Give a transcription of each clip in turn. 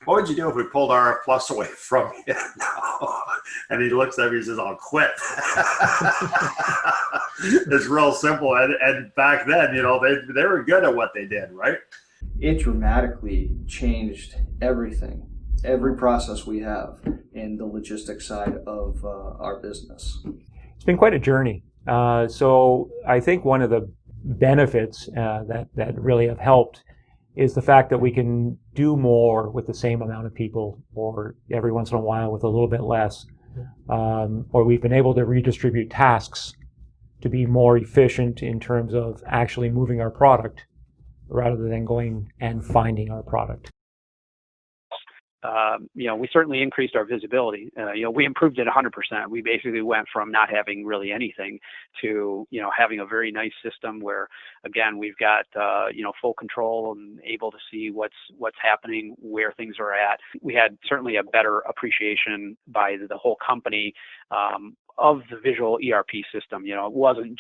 What would you do if we pulled RF Plus away from you now? And he looks at me and says, I'll quit. It's real simple. And back then, they were good at what they did, right? It dramatically changed everything, every process we have in the logistics side of our business. It's been quite a journey. So I think one of the benefits that really have helped is the fact that we can do more with the same amount of people, or every once in a while with a little bit less. Or we've been able to redistribute tasks to be more efficient in terms of actually moving our product rather than going and finding our product. We certainly increased our visibility. We improved it 100%. We basically went from not having really anything to, having a very nice system where, again, we've got, full control and able to see what's happening, where things are at. We had certainly a better appreciation by the whole company of the visual ERP system. It wasn't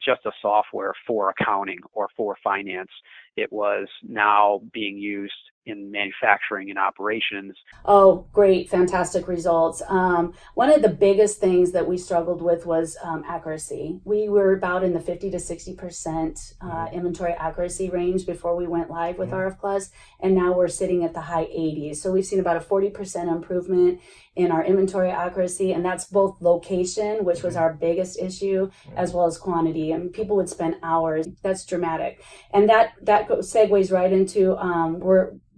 just a software for accounting or for finance. It was now being used in manufacturing and operations. Oh, great, fantastic results. One of the biggest things that we struggled with was accuracy. We were about in the 50 to 60% inventory accuracy range before we went live with RF Plus, and now we're sitting at the high 80s. So we've seen about a 40% improvement in our inventory accuracy, and that's both location, which was our biggest issue, as well as quantity. And people would spend hours. That's dramatic. And that segues right into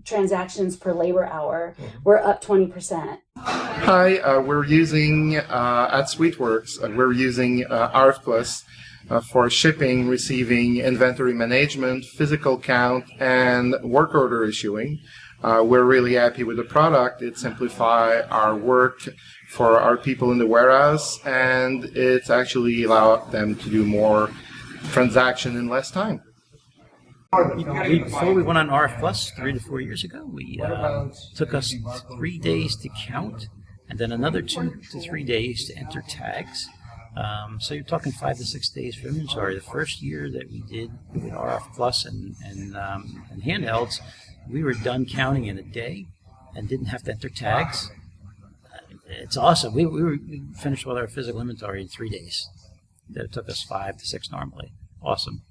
transactions per labor hour. We're up 20%. Hi, we're using at Sweetworks, we're using RF Plus for shipping, receiving, inventory management, physical count, and work order issuing. We're really happy with the product. It simplifies our work for our people in the warehouse, and it's actually allowed them to do more transaction in less time. Before we went on RF Plus 3 to 4 years ago, took us 3 days to count, and then another 2 to 3 days to enter tags. So you're talking 5 to 6 days for inventory. The first year that we did with RF Plus and handhelds, we were done counting in a day and didn't have to enter tags. It's awesome. We finished with our physical inventory in 3 days. That took us 5 to 6 normally. Awesome.